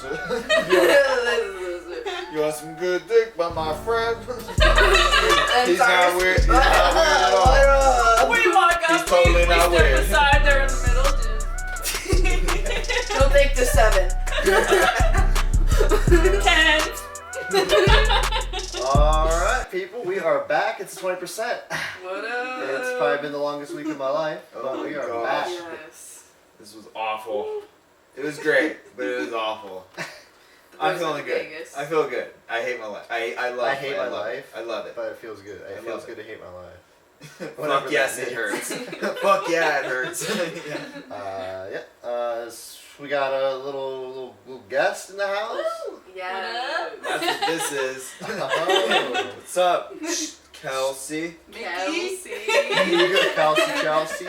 loser. You want some good dick by my friend? He's not weird. He's not weird at all. We walk up, He's totally we not step weird. aside, they're in the middle, just... Don't think to 7. 10. Alright, people, we are back. It's 20%. What up? It's probably been the longest week of my life, but we are back. Yes. This was awful. It was great, but it was awful. I'm feeling good. Vegas. I feel good. I hate my life. I hate my life. I love it. But it feels good. It feels good to hate my life. Fuck yes, it hurts. Fuck yeah, it hurts. We got a little guest in the house. Yeah. That's what this is. Oh. What's up, Kelsey? Kelsey. You got Chelsea.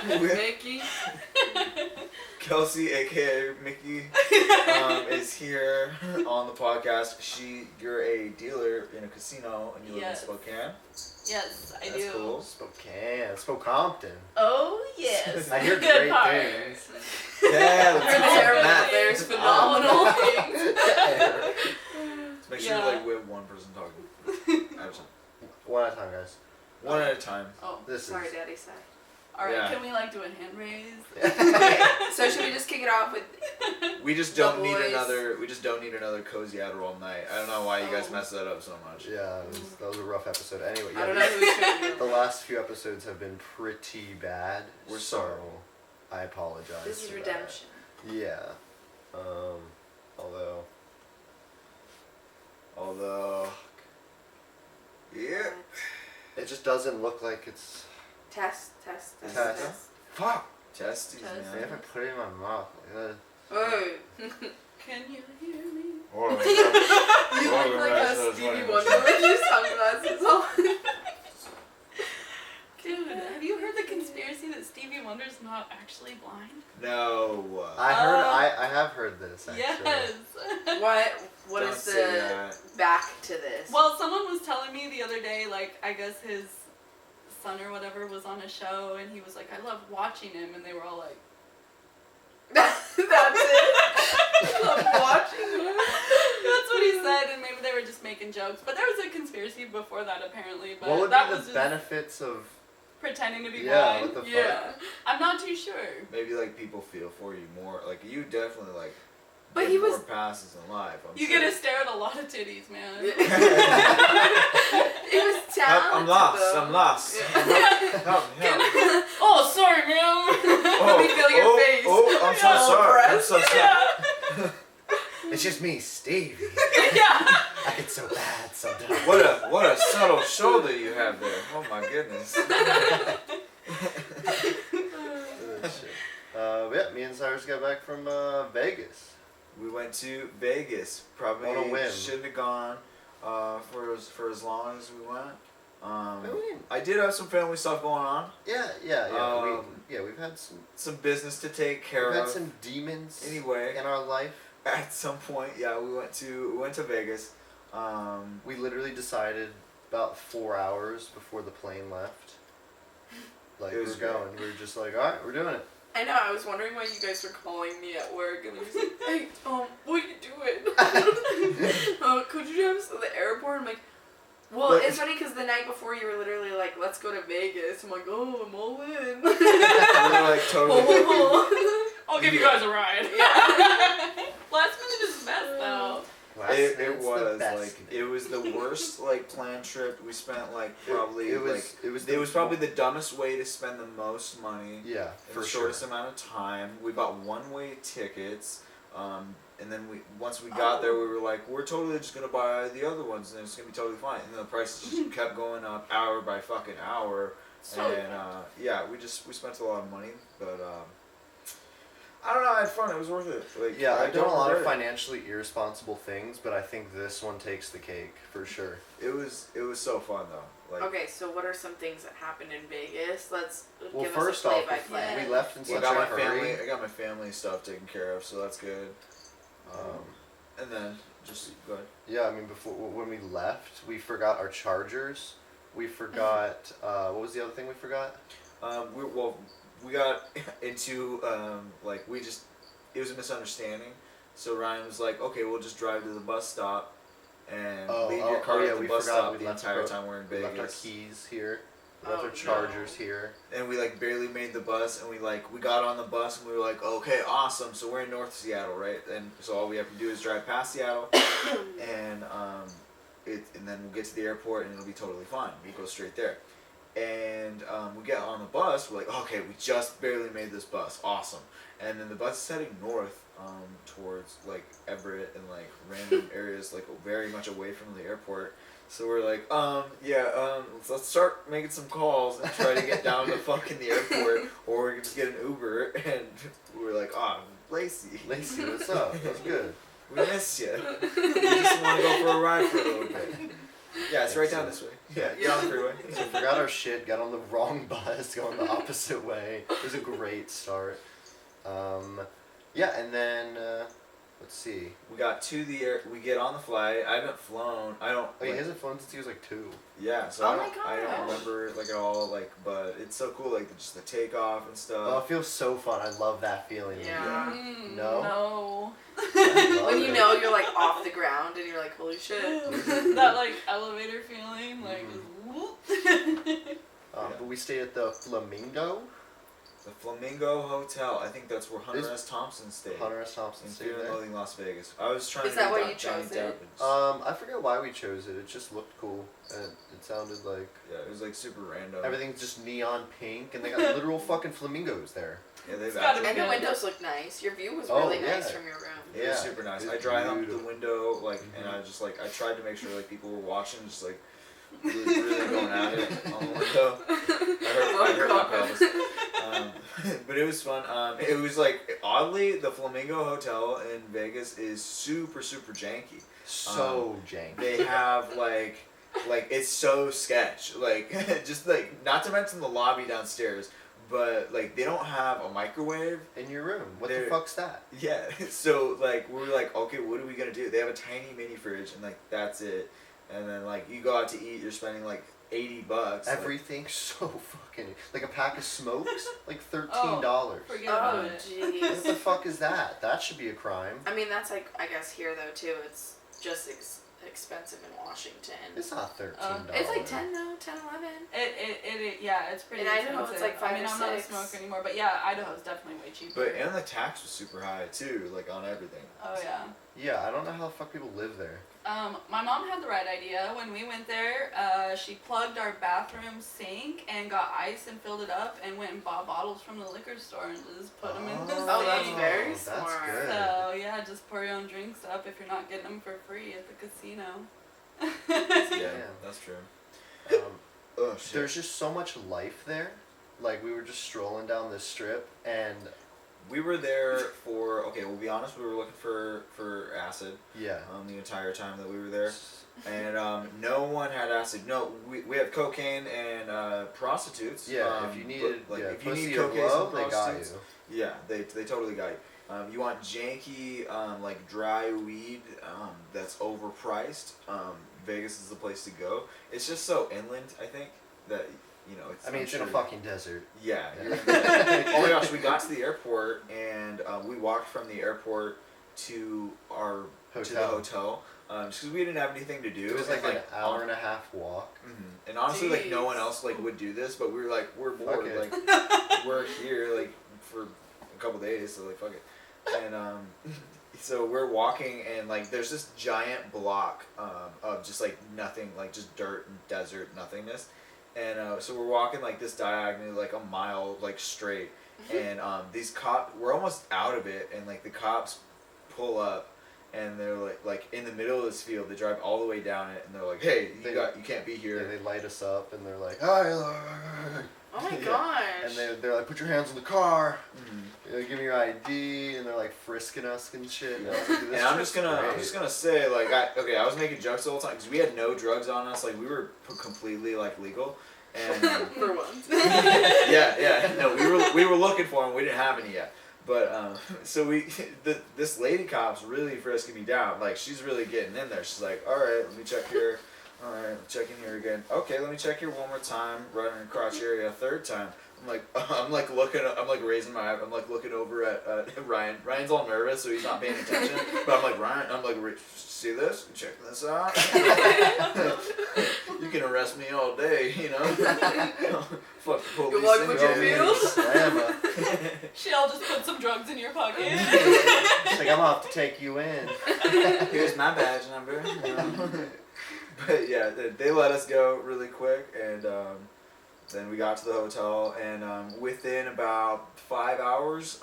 Mickey. Kelsey, aka Mickey, is here on the podcast. You're a dealer in a casino, and you live in Spokane. Yes, I That's do. cool. Spokane, Spokompton. Oh, yes. I hear Good great part. things. Yeah, let's You're talk terrible. that. There's phenomenal Let's make sure we have one person talking. One at a time, guys. One at a time. Oh, Sorry, Daddy said. alright, Yeah. can we like do a hand raise? Okay, so should we just kick it off with We just don't need boys. another. We just don't need another cozy Adderall night. I don't know why you guys messed that up so much. Yeah, that was a rough episode. Anyway, I don't know who should the last few episodes have been pretty bad. We're so sorry. I apologize. This is for redemption. that. Yeah. Although, Yeah. it just doesn't look like it's. Test. Fuck. Testes, Test. Man, man. if I put it in my mouth, like Hey. Can you hear me? You look like a Stevie Wonder with your sunglasses on. Dude, have you heard the conspiracy that Stevie Wonder's not actually blind? No. I have heard this actually. Yes. What Don't is say the that. back to this? Well, someone was telling me the other day, like, I guess his son or whatever was on a show, and he was like, I love watching him, and they were all like, That's it. I love watching him. that's what he said, and maybe they were just making jokes. But there was a conspiracy before that, apparently. But What would that be was the just benefits of? pretending to be Yeah, blind. what the fuck? Yeah. I'm not too sure. Maybe like people feel for you more. Like you definitely like. But get he more was- passes in life. You get to stare at a lot of titties, man. It was talented. I'm lost. though. I'm lost. Yeah. Help me. Oh, sorry, man. Oh, me feel your face. Oh, I'm so Yeah. sorry. I'm so sorry. Yeah. It's just me, Stevie. Yeah. I get so bad sometimes. What a subtle shoulder you have there. Oh my goodness. Yeah, me and Cyrus got back from Vegas. We went to Vegas. Probably On a whim. shouldn't have gone for as long as we went. Really? I did have some family stuff going on. Yeah. We've had Some business to take care we've had of. some demons Anyway, in our life. at some point, yeah, we went to Vegas. We literally decided about 4 hours before the plane left. Like, It we was were going. We were just like, all right, we're doing it. I know, I was wondering why you guys were calling me at work, and I was like, hey, what are you doing? Could you drive us to the airport? I'm like, well, But- it's funny because the night before you were literally like, let's go to Vegas. I'm like, oh, I'm all in. We were like totally. I'll give you guys a ride. Yeah. Last minute is the best, though. It It's the was best. like it was the worst like planned trip. We spent like probably It was probably the dumbest way to spend the most money yeah, in for the sure. shortest amount of time. We bought one-way tickets, and then once we got there, we were like, we're totally just gonna buy the other ones, and it's gonna be totally fine. And the prices just kept going up hour by fucking hour, and we spent a lot of money, but I don't know. I had fun. It was worth it. Like, Yeah, I've done a don't lot of regret it. financially irresponsible things, but I think this one takes the cake for sure. It was so fun though. Like, Okay, so what are some things that happened in Vegas? Let's Well, give first us a off, play-by-play. we left in well, such I a got my hurry. family stuff taken care of, so that's good. And then just go ahead. Yeah, I mean, before when we left, we forgot our chargers. We forgot. What was the other thing we forgot? We got into it was a misunderstanding. So Ryan was like, okay, we'll just drive to the bus stop and Oh, leave your car at the we bus forgot stop we the left entire our- time we're in We left our Vegas. keys here. We left Oh, our chargers here. And we like barely made the bus, and we got on the bus, and we were like, okay, awesome. So we're in North Seattle, right? And so all we have to do is drive past Seattle, and and then we'll get to the airport, and it'll be totally fine. We go straight there, and we get on the bus. We're like, okay, we just barely made this bus, awesome. And then the bus is heading north, towards like Everett and like random areas, like very much away from the airport. So we're like, let's start making some calls and try to get down to fucking the airport, or we can just get an Uber. And we were like, Lacey, Lacey, what's up? That's good. we miss you. We just want to go for a ride for a little bit. Yeah, it's right down this way. Yeah, get on the freeway. So we forgot our shit, got on the wrong bus, going the opposite way. It was a great start. Yeah, and then, let's see. We got to the air. We get on the flight. I haven't flown. I don't. Oh, he hasn't flown since he was like 2. Yeah, so Oh I my don't gosh. remember like at all, like, but it's so cool, like just the takeoff and stuff. Oh, it feels so fun. I love that feeling. Yeah. No? No. I love When it. you know you're like off the ground and you're like, holy shit. That like elevator feeling, like Yeah. But we stayed at the Flamingo. The Flamingo Hotel. I think that's where Hunter Is- S. Thompson stayed. Hunter S. Thompson in stayed Fear and there. Loathing Las Vegas. I was trying Is to that do why Johnny you chose it? Depp. I forget why we chose it. It just looked cool. And it sounded like Yeah, it was like super random. everything's just neon pink, and they got literal fucking flamingos there. Yeah, they've It's gotta actually. And the Yeah. windows look nice. Your view was Oh, really yeah. nice from your room. It was Yeah, super nice. it I was dried up the beautiful. window, like, and I just like I tried to make sure like people were watching, just like really going at it on the window. I hurt my pelvis. But it was fun. It was like oddly the Flamingo Hotel in Vegas is super janky. So jank. They have like it's so sketch. Like just like not to mention the lobby downstairs, but like they don't have a microwave. In your room. What They're- the fuck's that? Yeah. So like we were like, okay, what are we gonna do? They have a tiny mini fridge and like that's it. And then like you go out to eat, you're spending like $80. Everything's so fucking like a pack of smokes, like $13. forget Oh, about it. What jeez. the fuck is that? That should be a crime. I mean, that's like, I guess here though too, it's just expensive in Washington. It's not $13. It's like 10 though, 10, 11. Yeah, it's pretty In Idaho, expensive. it's like 5 I mean, or I'm not a 6. smoker anymore, but yeah, Idaho's definitely way cheaper. But and the tax was super high too, like on everything. Oh yeah. Yeah, I don't know how the fuck people live there. My mom had the right idea. When we went there, she plugged our bathroom sink and got ice and filled it up and went and bought bottles from the liquor store and just put them in the sink. Oh, that's very That's smart. good. So yeah, just pour your own drinks up if you're not getting them for free at the casino. Yeah, that's true. Oh shit. There's just so much life there. Like we were just strolling down this strip, and We were there for we'll be honest, we were looking for acid yeah, the entire time that we were there. And no one had acid. No, we have cocaine and prostitutes. yeah. If you needed, but, like, yeah, if you pussy need or cocaine blow, and they got prostitutes, you. yeah, they totally got you. You want janky, like dry weed that's overpriced. Vegas is the place to go. It's just so inland, I think, that it's. I mean, I'm it's in a sure- fucking desert. Yeah. Yeah. You're oh my gosh, we got to the airport and we walked from the airport to our to the hotel. Just because we didn't have anything to do. It was and, like an hour and a half walk. Mhm. And honestly, like no one Jeez. else like would do this, but we were like we're Fuck bored, it. like we're here like for a couple days, so like fuck it. And so we're walking and like there's this giant block of just like nothing, like just dirt and desert nothingness. And so we're walking like this diagonally like a mile like straight, and these we're almost out of it, and like the cops pull up. And they're like in the middle of this field. They drive all the way down it, and they're like, "Hey, you can't be Yeah, here." they light us up, and they're like, "Hi," Oh my Yeah. gosh. and they're like, "Put your hands on the car. Mhm. Give me your ID," and they're like frisking us and shit. Yeah. I was like, "Dude, this And I'm trip's just great." gonna say like I was making jokes the whole time because we had no drugs on us. Like we were completely like legal, and For once. yeah no we were looking for them. We didn't have any yet. But so this lady cop's really frisking me down. Like she's really getting in there. She's like, all right, let me check here. All right, check in here again. Okay, let me check here one more time. Running across your area a third time. I'm like looking, I'm like raising my, I'm like looking over at Ryan. Ryan's all nervous, so he's not paying attention. But I'm like, Ryan, I'm like, see this? Check this out. You can arrest me all day, you know. Fuck the police. You like what you feel? Slammer. She'll just put some drugs in your pocket. It's like, I'm gonna have to take you in. Here's my badge number. You know? But yeah, they let us go really quick, and then we got to the hotel, and within about 5 hours,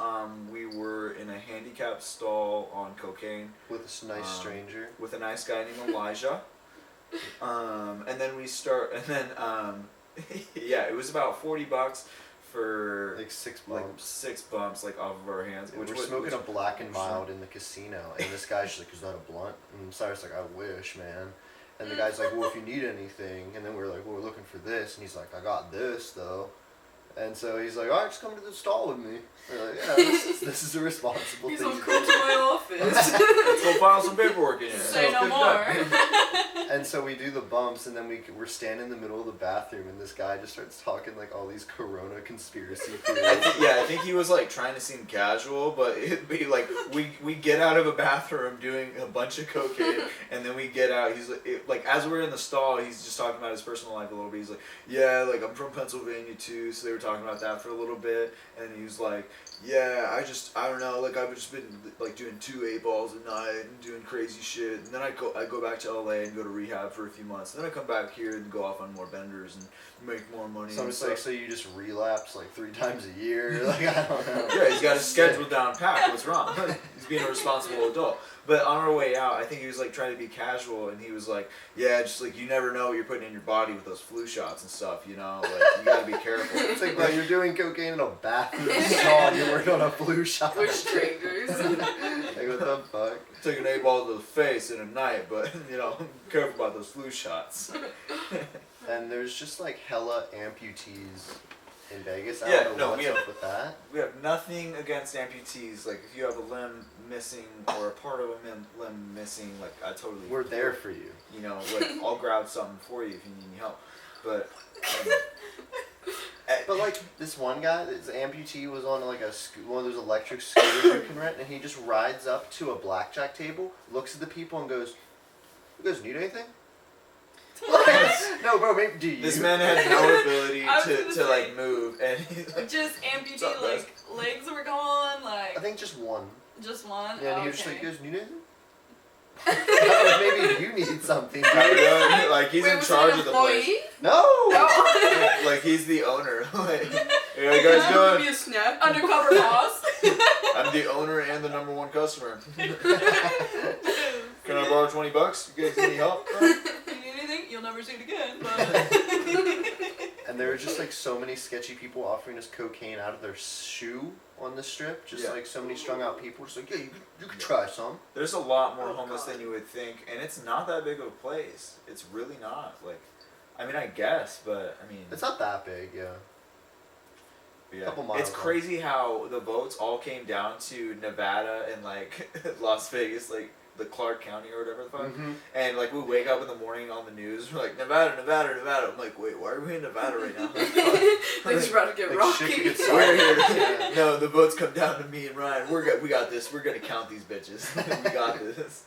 we were in a handicapped stall on cocaine. With a nice stranger. With a nice guy named Elijah. And then yeah, it was about $40 for Like 6 bumps. like 6 bumps like off of our hands. We're smoking a black and mild in the casino, and this guy's just like, is that a blunt? And Cyrus like, I wish, man. And the guy's like, well, if you need anything, and then we're like, well, we're looking for this, and he's like, I got this though. And so he's like, all right, just come to the stall with me. We're like, yeah, this is a responsible He's thing like, to come to do. my office. Let's go file some paperwork in here. Say no Good more. stuff. And so we do the bumps, and then we're standing in the middle of the bathroom, and this guy just starts talking like all these Corona conspiracy theories. I think he was like trying to seem casual, but it'd be like we get out of a bathroom doing a bunch of cocaine, and then we get out. He's like as we're in the stall, he's just talking about his personal life a little bit. He's like, yeah, like I'm from Pennsylvania too, so they were talking about that for a little bit, and he was like, yeah, I don't know, like I've just been like doing 2 8-balls a night and doing crazy shit, and then I go back to LA and go to rehab for a few months, and then I come back here and go off on more benders and make more money. So I'm and just stuff. like, so you just relapse like 3 times a year? Like, I don't know. Yeah, he's got his schedule down pat. What's wrong? He's being a responsible adult. But on our way out, I think he was like trying to be casual, and he was like, "Yeah, just like you never know what you're putting in your body with those flu shots and stuff. You know, like you gotta be careful." It's like, bro, you're doing cocaine in a bathroom stall, and you're working on a flu shot. We're strangers. Like, what the fuck? Took an 8-ball to the face in a night, but you know, careful about those flu shots. And there's just like hella amputees in Vegas. I Yeah, don't know no, what's we up have- with that. We have nothing against amputees. Like if you have a limb missing or a part of a limb missing, like I totally. We're there for you. You know, like I'll grab something for you if you need any help. But. But like this one guy, this amputee was on like one of those electric scooters you can rent, and he just rides up to a blackjack table, looks at the people, and goes, "You guys need anything?" No, bro, maybe do you? This man had no ability I was to gonna say- like move, and he's like, Just amputee, What's up, guys? like legs were gone, like I think just one. just one. Yeah, and Oh, he was just like, okay. "You guys need anything?" I don't know, maybe you need something. I Dude. don't know, like he's Wait, in was charge he of an the place. employee? No. Like he's the owner. Like, hey, how you Give guys doing? me a snack. Undercover boss. I'm the owner and the #1 customer. Can I borrow $20? You guys need any help? You need anything? You'll never see it again. But And there were just like so many sketchy people offering us cocaine out of their shoe on the strip. Just Yeah. like so many strung out people. Just like, yeah, you could try some. There's a lot more Oh, homeless God. than you would think, and it's not that big of a place. It's really not. Like, I mean, I guess, but I mean, It's not that big, yeah. yeah. couple miles It's long. crazy how the boats all came down to Nevada and like Las Vegas, like the Clark County or whatever the fuck. Mm-hmm. And like we wake up in the morning on the news, we're like Nevada, Nevada, Nevada. I'm like, wait, why are we in Nevada right now? Things about to get Like rocky. shit could get We're sideways. here. No, the boats come down to me and Ryan. We got this. We're gonna count these bitches. We got this.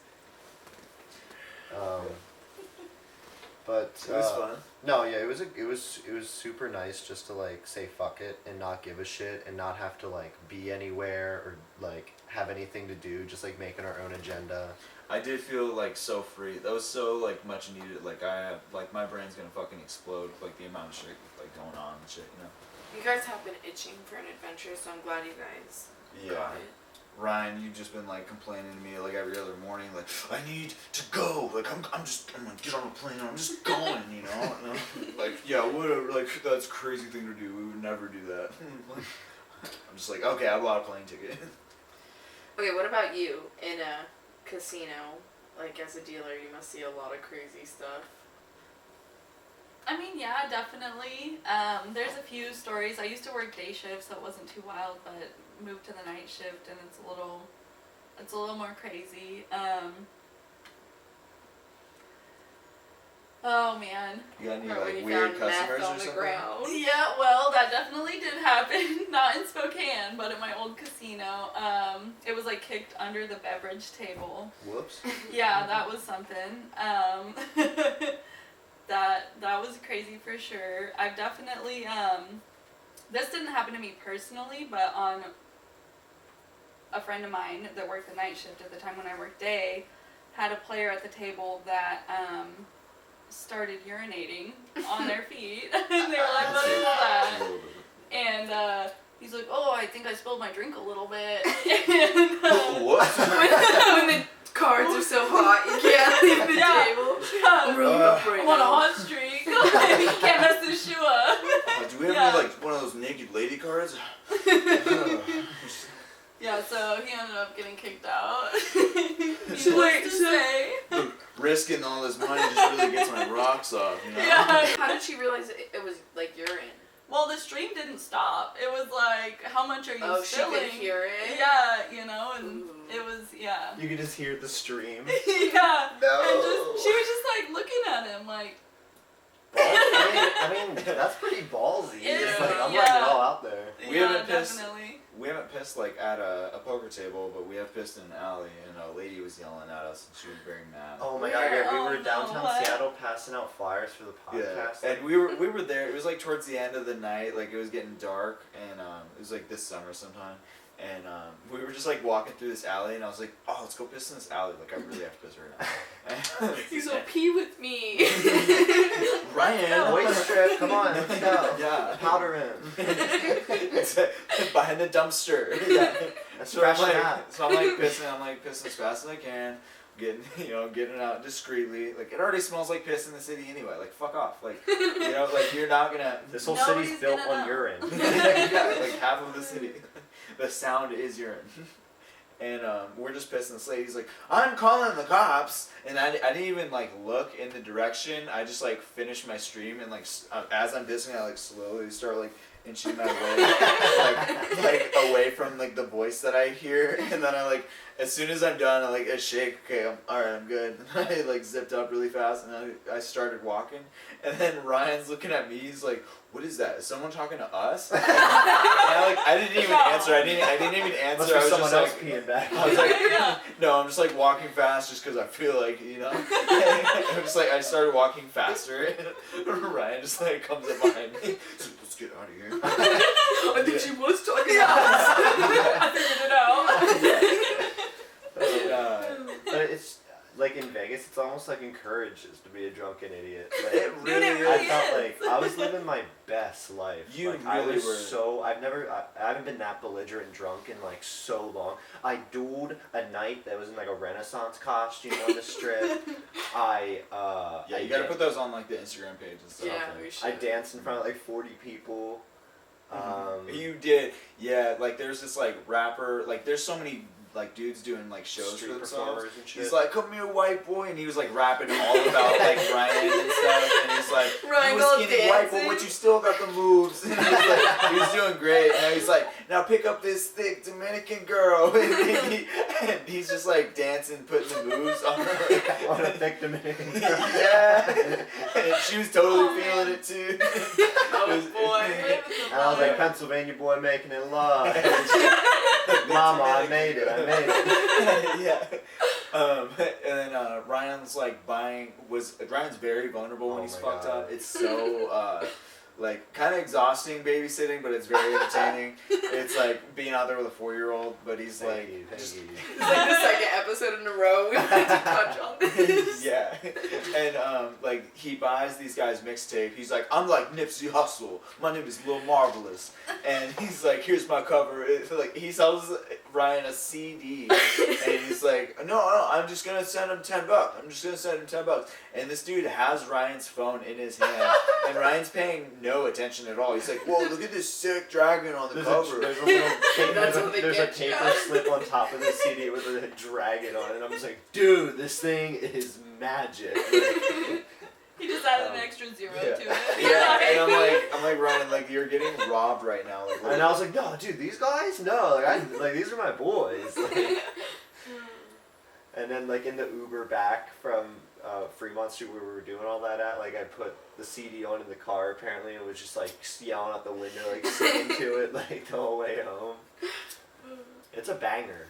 But It was fun. No, yeah, it was super nice just to like say fuck it and not give a shit and not have to like be anywhere or like have anything to do, just like making our own agenda. I did feel like so free. That was so like much needed. Like I have like my brain's gonna fucking explode. Like the amount of shit like going on and shit. You know. You guys have been itching for an adventure, so I'm glad you guys got it. Ryan, you've just been like complaining to me like every other morning, like I need to go. Like I'm gonna get on a plane. I'm just going. You know. And I'm like yeah, whatever. Like that's a crazy thing to do. We would never do that. I'm just like okay, I bought a plane ticket. Okay, what about you in a casino? Like as a dealer, you must see a lot of crazy stuff. I mean, yeah, definitely. There's a few stories. I used to work day shift, so it wasn't too wild, but moved to the night shift, and it's a little more crazy. Oh man. You got any Or when like you weird found meth customers on or the something? ground. Yeah, well, that definitely did happen. Not in Spokane, but at my old casino. It was like kicked under the beverage table. Whoops. Yeah, that was something. That was crazy for sure. I've definitely this didn't happen to me personally, but on a friend of mine that worked the night shift at the time when I worked day had a player at the table that started urinating on their feet. And they were like, what is that? And he's like, oh, I think I spilled my drink a little bit. And, What? When the cards are so hot, you can't leave the table. I'm really up right I'm on a now. hot streak. You can't mess this shoe up. Do we have any, like one of those naked lady cards? Yeah, so he ended up getting kicked out. So wait, to so- say. Risking all this money just really gets my rocks off, you know? Yeah. How did she realize it was like urine? Well, the stream didn't stop. It was like, how much are you Oh, she spilling? could hear it? Yeah, you know, and Ooh. it was, yeah. You could just hear the stream. Yeah. No. And just, she was just like looking at him like, I mean, that's pretty ballsy. It's- It's like, I'm yeah. letting it all out there. We yeah, haven't pissed- definitely. We haven't pissed like at a poker table, but we have pissed in an alley, and a lady was yelling at us, and she was very mad. Oh my Where? god, yeah, we Oh, were no, downtown what? Seattle passing out flyers for the Yeah, podcast. and we were there. It was like towards the end of the night, like it was getting dark, and it was like this summer sometime, and we were just like walking through this alley, and I was like, oh, let's go piss in this alley. Like I really have to piss right now. He's so pee with me. Ryan, Voice strip, come on, let's go. Yeah. Powder him. behind the dumpster. Yeah. That's So I'm fresh like, out. so I'm like pissing as fast as I can, getting it out discreetly. Like it already smells like piss in the city anyway. Like fuck off. Like like you're not gonna. This whole Nobody's city's built gonna on know. urine. Yeah, like half of the city, the sound is urine. And we're just pissing. This lady's like, I'm calling the cops, and I didn't even like look in the direction. I just like finished my stream, and like as I'm pissing, I like slowly start like inching my way like away from like the voice that I hear, and then I like as soon as I'm done, I shake. Okay, I'm good. And I like zipped up really fast, and I started walking, and then Ryan's looking at me. He's like, "What is that? Is someone talking to us?" And I didn't even answer. I didn't even answer. Must be I was someone just else like, peeing back. I was like, Yeah. no, I'm just like walking fast just because I feel like, I'm just like, I started walking faster. Ryan just like comes up behind me. He's like, let's get out of here. I think she was talking Yeah. about I figured it out. But it's like in Vegas, it's almost like encourages to be a drunken idiot. Like, It really it is. really I felt is. like I was living my best life. You like, I really was were. so I haven't been that belligerent drunk in like so long. I dueled a knight that was in like a Renaissance costume on the strip. Yeah, you gotta put those on like the Instagram page and stuff. Yeah, and- we should. I danced in front of like 40 people. You did, yeah. Like there's this like rapper, like there's so many like dudes doing like shows Street for themselves. performers and shit. He's like, "Come here, white boy," and he was like rapping all about like Ryan and stuff. And he's like, Ryan "You go a skinny white boy, dancing. but you still got the moves." And he was doing great. And he's like, "Now pick up this thick Dominican girl," and he's just like dancing, putting the moves on her. on a thick Dominican girl. Yeah, and she was totally feeling it too. Oh boy. And I was like, Pennsylvania boy making it love. Mama, I made it. Yeah. And then Ryan's like Ryan's very vulnerable when Oh he's my fucked God. up. It's so like kind of exhausting babysitting, but it's very entertaining. It's like being out there with a 4-year-old, but he's Thank like you, just- thank you. It's like the second episode in a row we wanted to touch on this. yeah, and like he buys these guys mixtape. He's like, I'm like Nipsey Hussle. My name is Lil Marvelous, and he's like, here's my cover. It's like he sells Ryan a CD, and he's like, no, I'm just gonna send him $10. I'm just gonna send him $10. And this dude has Ryan's phone in his hand, and Ryan's paying no attention at all. He's like, whoa, look at this sick dragon on the cover. There's a little That's how they there's a get you. paper slip on top of the CD with a dragon on it. And I'm just like, dude, this thing is magic. Like, He just added an extra zero Yeah. to it. Yeah, and I'm like Ryan, like you're getting robbed right now. Like, and I was like, no, dude, these guys, no, like these are my boys. Like, And then like in the Uber back from Fremont Street where we were doing all that at, like I put the CD on in the car apparently and was just like yelling out the window, like singing to it like the whole way home. It's a banger.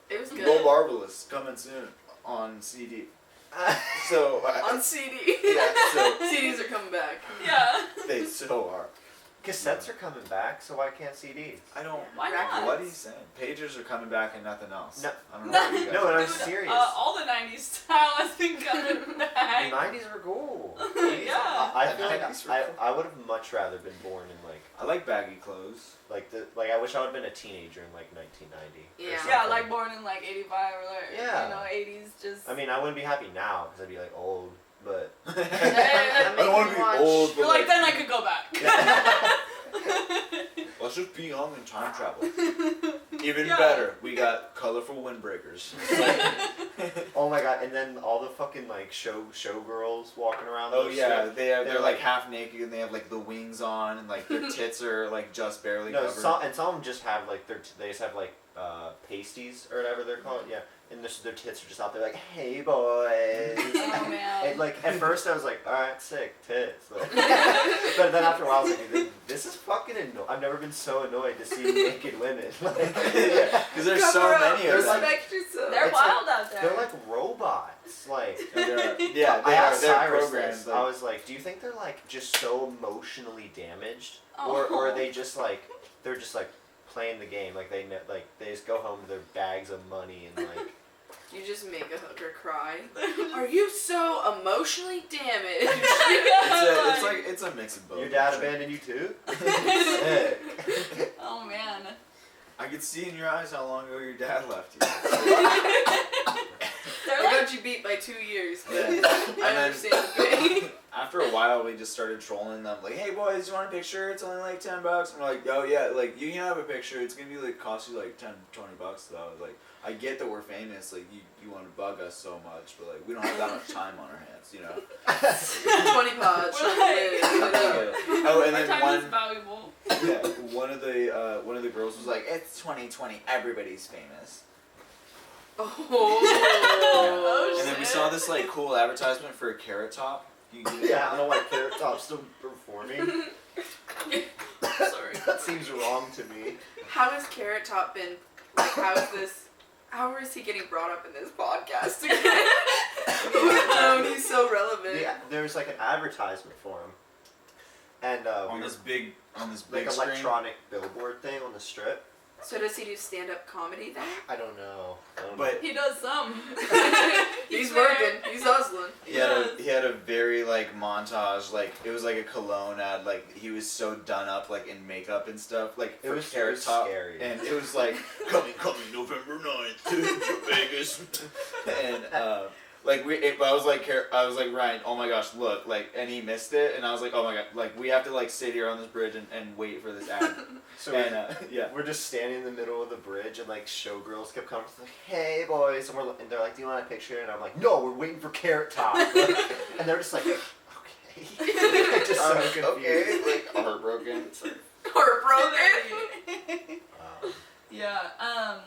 It was good. Bo Marvelous coming soon on CD. So On CD. Yeah, so CDs are coming back. Yeah. they so are. Cassettes are coming back, so why can't CDs? I don't. Why not? What are you saying? Pagers are coming back and nothing else. No. I don't know what you guys No, and I'm Dude, serious. all the 90s style has been coming The back. 90s were cool. Yeah. I The feel like 90s were cool. I would have much rather been born in I like baggy clothes. like I wish I would have been a teenager in like 1990. Yeah. or Yeah, something. like born in like 85 or like, Yeah. 80s just. I mean, I wouldn't be happy now because I'd be like old, but I don't want to be watch- old, but You're like, then I could go back. let's just be young and time travel. Even Yeah. better, we got colorful windbreakers. oh my god! And then all the fucking like showgirls walking around. Oh those yeah, strips. they're They're like like- half naked and they have like the wings on and like their tits are like just barely No, covered. some of them just have like they just have like pasties or whatever they're called. Yeah, and their tits are just out there like, hey boys. Oh man. And like at first I was like, all right, sick tits. But then after a while I was like, this is fucking annoying. I've never been so annoyed to see naked women. Because there's so Cover up, many of There's them. like- respect yourself. They're it's wild out there. They're like robots. Like Yeah, I they are. asked They're Cyrus programmed. this. I was like, do you think they're like just so emotionally damaged, Oh. or are they just like they're just like playing the game? Like they just go home to their bags of money and like. You just make a hooker cry. Are you so emotionally damaged? It's a mix of both. Your dad actually. abandoned you too? Sick. Oh man. I could see in your eyes how long ago your dad left you. They're I like, got you beat by 2 years, but Yeah. I And then- understand the pain. After a while, we just started trolling them. Like, hey boys, you want a picture? It's only like $10. And we're like, oh yeah, like you can have a picture. It's gonna be like cost you like $10, $20 though. Like, I get that we're famous. Like, you want to bug us so much, but like we don't have that much time on our hands, you know. 20 pods. We're like- Oh, and our then time is one. valuable. Yeah, one of the girls was like, "It's 2020, everybody's famous." Oh. And then we saw this like cool advertisement for a Carrot Top. You can get it. Yeah, I don't know why Carrot Top's still performing. Sorry. That seems wrong to me. How has Carrot Top been? Like, how is he getting brought up in this podcast again? He's so relevant. Yeah, there's like an advertisement for him, and on this big like screen. electronic billboard thing on the strip. So does he do stand-up comedy then? I don't know. But He does some. He's there. working. He's hustling. he had a very like montage, like it was like a cologne ad, like he was so done up like in makeup and stuff, like It for was Carrot Top, scary. and it was like coming November 9th to Vegas, and like I was like Ryan, oh my gosh, look, like, and he missed it, and I was like, oh my god, like we have to like sit here on this bridge and wait for this ad, So and yeah. we're just standing in the middle of the bridge, and like showgirls kept coming, like, "Hey boys," and they're like, "Do you want a picture?" And I'm like, "No, we're waiting for Carrot Top." And they're just like, "Okay," just so confused. Okay, like heartbroken. It's like, Heartbroken. Yeah.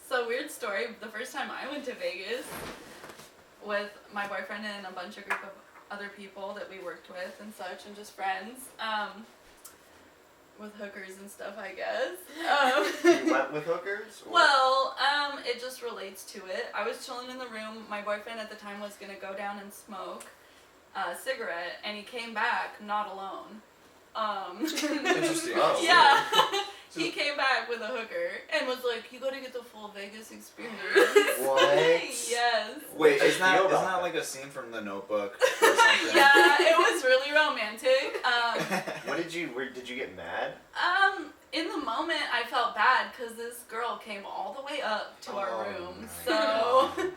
So weird story. The first time I went to Vegas with my boyfriend and a bunch of group of other people that we worked with and such, and just friends. With hookers and stuff, I guess. You went with hookers? Or? Well, it just relates to it. I was chilling in the room. My boyfriend at the time was gonna go down and smoke a cigarette, and he came back not alone. Interesting. Oh. Yeah. He came back with a hooker and was like, "You gotta get the full Vegas experience." What? Yes. Wait, How'd you isn't that feel about that? like a scene from The Notebook or something? Yeah, it was really romantic. What did you get mad? In the moment, I felt bad because this girl came all the way up to our Oh, room. my So, God.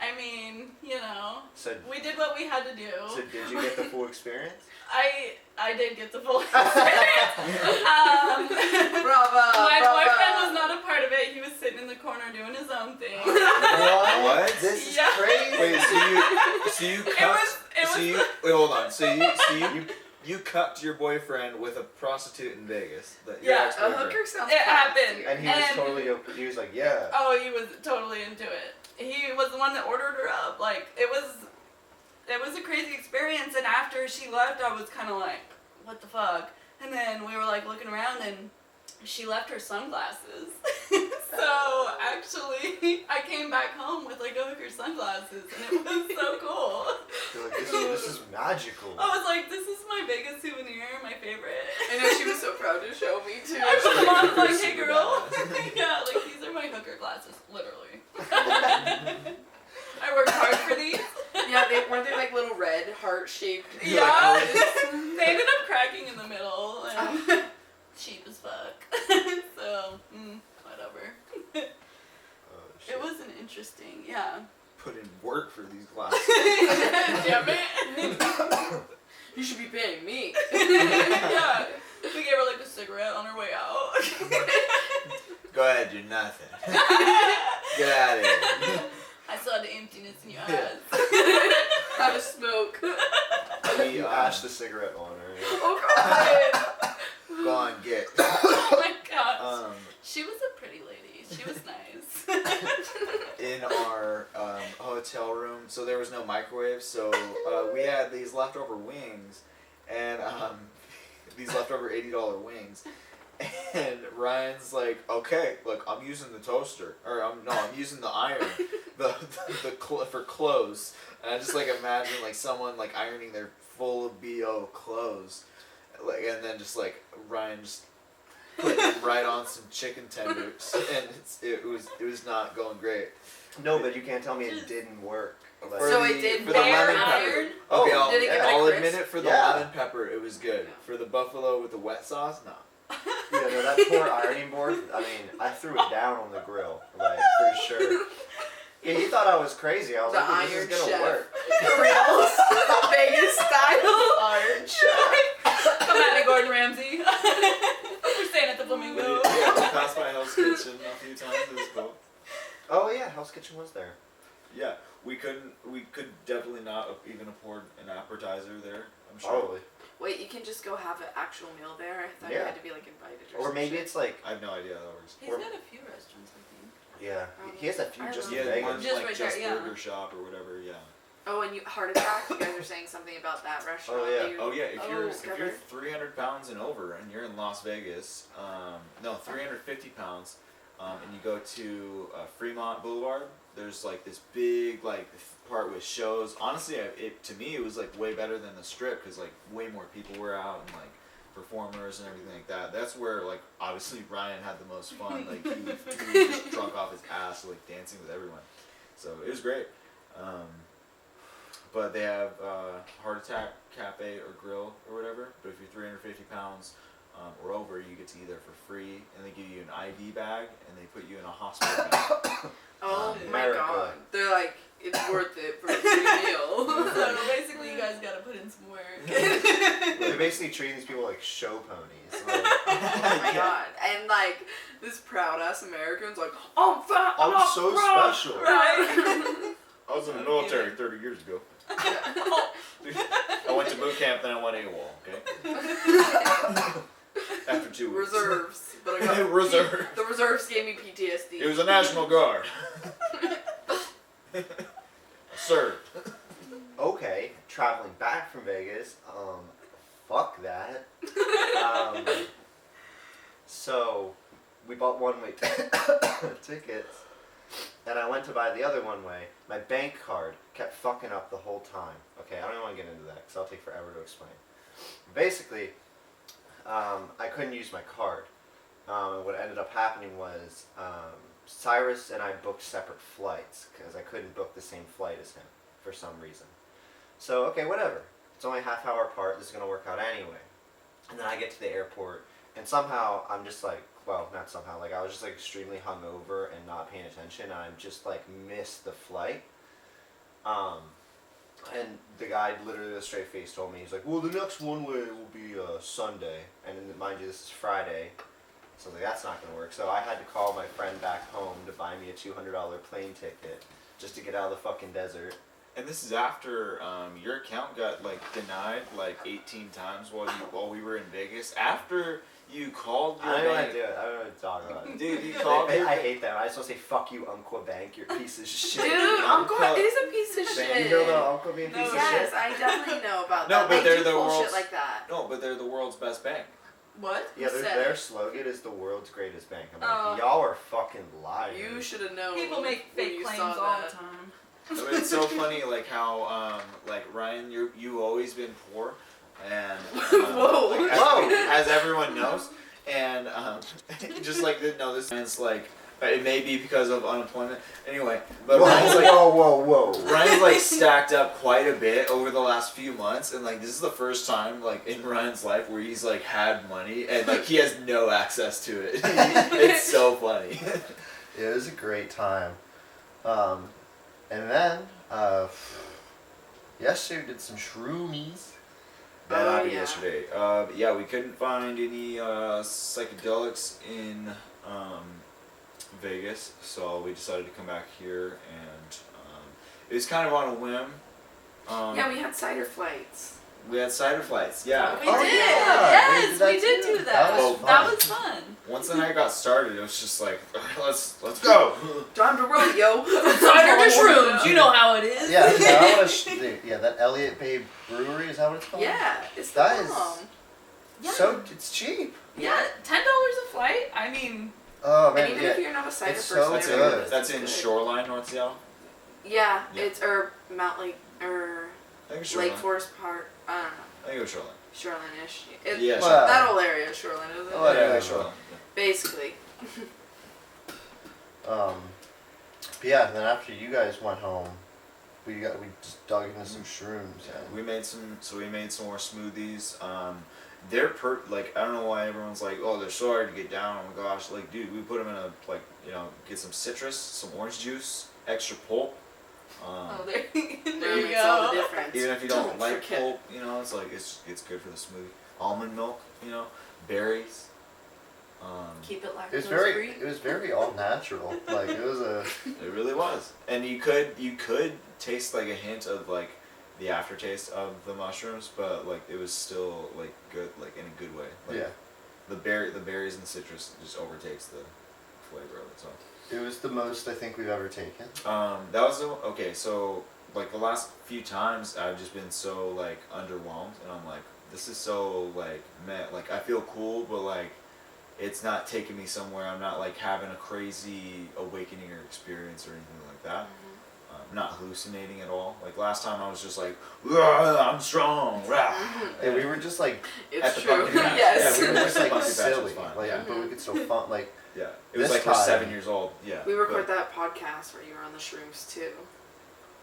I mean, you know, So we did what we had to do. did you get the full experience? I did get the full experience. Bravo. My bravo. boyfriend was not a part of it. He was sitting in the corner doing his own thing. What? This is Yeah. crazy. Wait, so you cut? Wait, hold on. So you cut your boyfriend with a prostitute in Vegas. Your Yeah, A ex-boyfriend. hooker sounds It fancy. happened. And he was totally. He was like, yeah. Oh, he was totally into it. He was the one that ordered her up. Like, it was a crazy experience, and after she left, I was kind of like, what the fuck? And then we were like looking around, and she left her sunglasses. So actually, I came back home with like a hooker sunglasses, and it was so cool. You're like, this is magical. I was like, this is my biggest souvenir, my favorite. I know she was so proud to show me too. I put them on, like, hey Super girl. badass. Yeah, like, these are my hooker glasses, literally. I worked hard for these. Yeah, weren't they like little red heart-shaped? Yeah. They ended up cracking in the middle, and cheap as fuck. So, whatever. Shit. It was an interesting, yeah. Put in work for these glasses. Damn it. You should be paying me. Yeah. We gave her like a cigarette on her way out. Go ahead, do nothing. Get out of here. I saw the emptiness in your Yeah. eyes. Have a smoke. You ash the cigarette on her. Oh god. Go on, get. Oh my gosh. She was a pretty lady. She was nice. In our hotel room, so there was no microwave, so we had these leftover wings, and these leftover $80 wings, and Ryan's like, okay, look, I'm using the toaster, or I'm using the iron, for clothes, and I just like imagine like someone like ironing their full of BO clothes, like, and then just like Ryan just putting them right on some chicken tenders, and it was not going great. No, but you can't tell me it didn't work. Like, So it did for the bare lemon pepper. iron? Okay, Oh, did it give it a I'll crisp? admit it, for the Yeah. lemon pepper, it was good. For the buffalo with the wet sauce, no. yeah, no, that poor ironing board. I mean, I threw it down on the grill, like for sure. Yeah, you thought I was crazy. I was The like, this Iron is gonna Chef. work. Grills. Vegas style. Iron Chef. Come at me, Gordon Ramsay. We're staying at the Flamingo. Yeah, we passed by Hell's Kitchen a few times. It was cool. Oh yeah, Hell's Kitchen was there. Yeah, we could definitely not even afford an appetizer there, I'm sure. Probably. Wait, you can just go have an actual meal there? I thought you Yeah. had to be like invited or Or some maybe shit. it's like, I have no idea how that works. He's Or- got a few restaurants, I think. yeah, he has a few I just don't in Yeah, know. one Vegas. Just like right Just there, yeah. Burger Shop or whatever, yeah. Oh, and Heart Attack. You guys are saying something about that restaurant. Oh, yeah. that you Oh yeah, if you're discovered. 300 pounds and over and you're in Las Vegas, 350 pounds, and you go to Fremont Blvd, there's like this big like part with shows. Honestly, to me it was like way better than the Strip because like way more people were out and like performers and everything like that. That's where like obviously Ryan had the most fun. Like he was just drunk off his ass, like dancing with everyone. So it was great. But they have Heart Attack Cafe or Grill or whatever. But if you're 350 pounds or over, you get to eat there for free, and they give you an IV bag, and they put you in a hospital bed. Oh my America. god. They're like, it's worth it for a free meal. So basically, you guys gotta put in some work. They're basically treating these people like show ponies. Like, Oh my god. And like, this proud ass American's like, I'm fat, I'm not so proud. special. Right? I was in the military 30 years ago. I went to boot camp, then I went AWOL, okay? After 2 weeks. Reserves. But I got Reserve. The reserves gave me PTSD. It was a National Guard. I served. Okay, traveling back from Vegas. Fuck that. So we bought one-way tickets, and I went to buy the other one-way. My bank card kept fucking up the whole time. Okay, I don't even want to get into that because I'll take forever to explain. Basically, I couldn't use my card. What ended up happening was Cyrus and I booked separate flights because I couldn't book the same flight as him for some reason. So, okay, whatever. It's only a half hour apart. This is going to work out anyway. And then I get to the airport, and somehow I'm just like, well, not somehow, like I was just like extremely hungover and not paying attention, and I just like missed the flight. And the guy literally with a straight face told me, he's like, well, the next one-way will be Sunday. And then, mind you, this is Friday. So I was like, that's not going to work. So I had to call my friend back home to buy me a $200 plane ticket just to get out of the fucking desert. And this is after your account got like denied like 18 times while we were in Vegas. After you called your I don't know how bank, to do it. I don't know what to talk about it. dude, you called. I hate that. I just want to say, fuck you, Umpqua Bank, you're a piece of shit. Dude, Uncle is a piece of shit. You know the Uncle being No, piece of Yes, shit? I definitely know about No, that. but they they're do the bullshit world's- like that. No, but they're the world's best bank. What? Yeah, Who said their it? slogan is the world's greatest bank. I'm Oh. like, y'all are fucking liars. You should have known. People make when fake you claims saw all that. the time. I mean, it's so funny, like how, like Ryan, you always been poor, and Whoa. like, Whoa. as everyone knows, and just like no, this man's like it may be because of unemployment. Anyway, but Whoa, Ryan's like whoa. Ryan's like stacked up quite a bit over the last few months, and like this is the first time like in Ryan's life where he's like had money and like he has no access to it. It's so funny. Yeah, it was a great time. And then, yesterday we did some shroomies. That Oh, happened yeah. yesterday. Yeah, we couldn't find any psychedelics in Vegas, so we decided to come back here, and it was kind of on a whim. Yeah, we had cider flights. We had cider flights. Yeah. We Oh, did. yeah. Yes, We we did did that too. do That that. was That fun. was fun. Once the night got started, it was just like, let's go. Time to rodeo. Cider to shrooms. You know how it is. Yeah, that was, yeah, that Elliott Bay Brewery, is that what it's called? Yeah, it's the That is- bomb. Yeah. So, it's cheap. Yeah, $10 a flight. I mean, Oh, And man, even yeah. if you're not a cider It's person, so That's it in, really is. that's in It's good. Shoreline, North Seattle. Yeah, Yeah. it's or Mount Lake or I think it's Shoreline. Lake Forest Park. I don't know, I think it was Shoreline. Shoreline-ish. It, Yeah, Well, Shoreline. that whole area is Shoreline, isn't it? Oh, Yeah, yeah. Shoreline. Basically. But yeah, then after you guys went home, we just dug into some shrooms. Yeah, we made some more smoothies. They're like I don't know why everyone's like, oh, they're so hard to get down. Oh my gosh, like dude, we put them in a like get some citrus, some orange juice, extra pulp. oh, there, there That you makes all the go. difference. Even if you don't like forget. pulp, it's like it's good for the smoothie. Almond milk, berries. Keep it lactose It was very, free. it was very all natural. Like it was a. It really was, and you could taste like a hint of like the aftertaste of the mushrooms, but like it was still like good, like in a good way. Like, Yeah. The berries and the citrus just overtakes the flavor of it. So. It was the most I think we've ever taken. That was okay. So like the last few times, I've just been so like underwhelmed, and I'm like, this is so like meh. Like I feel cool, but like it's not taking me somewhere. I'm not like having a crazy awakening or experience or anything like that. Not hallucinating at all. Like last time, I was just like, "Rah, I'm strong. Rah." And we were just like, It's At the true. pumpkin patch. Yes. we were just like Pumpkin patch was silly. fun, Like, yeah. but we could still fun. Like, Yeah, it was This like we're time- 7 years old. Yeah. We record that podcast where you were on the shrooms too.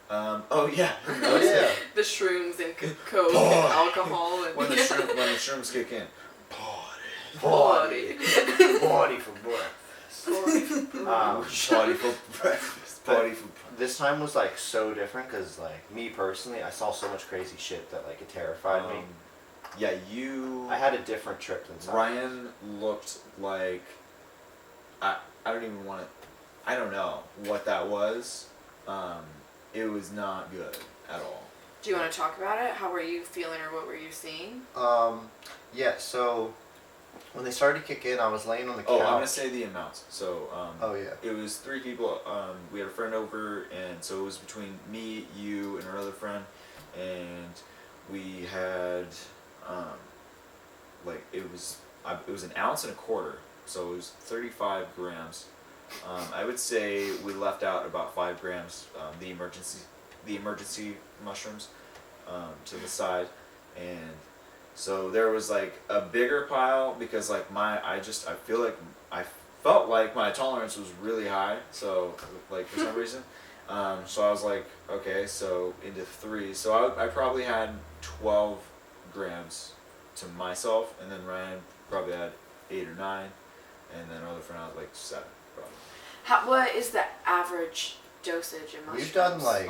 Oh yeah. oh yeah. The shrooms and coke Boy. and alcohol and when the shrooms kick in. Party. Party for breakfast. Party for breakfast. Party for. This time was like so different because like me personally, I saw so much crazy shit that like it terrified me. Yeah, you. I had a different trip than some. Ryan looked like. I don't even want to. I don't know what that was. It was not good at all. Do you want to talk about it? How were you feeling or what were you seeing? Yeah. So when they started to kick in, I was laying on the couch. Oh, I'm gonna say the amounts. So. Oh yeah. It was 3 people. We had a friend over, and so it was between me, you, and our other friend, and we had, like it was an ounce and a quarter, so it was 35 grams. I would say we left out about 5 grams, the emergency mushrooms, to the side, and so there was like a bigger pile because like I felt like my tolerance was really high, so like for some reason, so I was like, okay, so into 3, so I probably had 12 grams to myself, and then Ryan probably had 8 or 9, and then our other friend had like 7 probably. What is the average dosage in mushrooms? We've done like.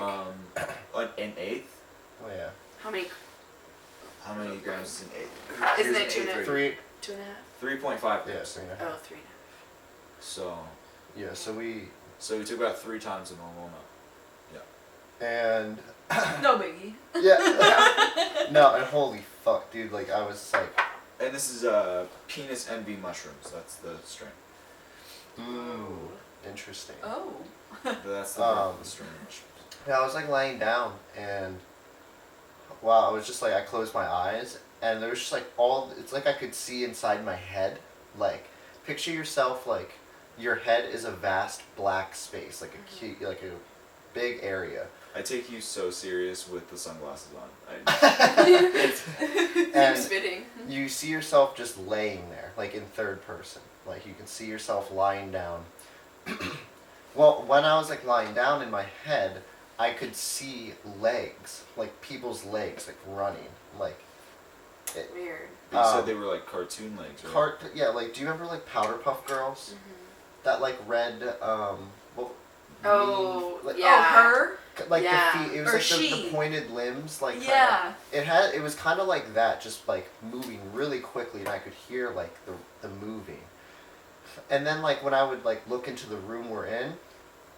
An eighth. Oh yeah. How many? How many grams is an eighth? Isn't Here's it an 2 eighth Three. 2.5? 3.5 Yeah. grams. 3.5. Oh, 3.5. So Yeah. so we took about 3 times the normal amount. And No biggie. yeah. No, and holy fuck, dude! Like I was like, And this is penis envy mushrooms. That's the strain. ooh, interesting. Oh. That's the Um, strain of mushrooms. Yeah, I was like laying down, and wow, I was just like, I closed my eyes, and there was just like it's like I could see inside my head. Like, picture yourself like your head is a vast black space, like like a big area. I take you so serious with the sunglasses on. And Seems fitting. you see yourself just laying there, like in third person. Like you can see yourself lying down. Well, when I was like lying down in my head, I could see legs, like people's legs, like running, like. Weird. You said they were like cartoon legs, right? Yeah, like do you remember like Powderpuff Girls? That like red Oh, like, yeah. Oh, her? like Yeah. the feet, it was Or like she. the pointed limbs, like Yeah. it was kind of like that, just like moving really quickly, and I could hear like the moving. And then like when I would like look into the room we're in,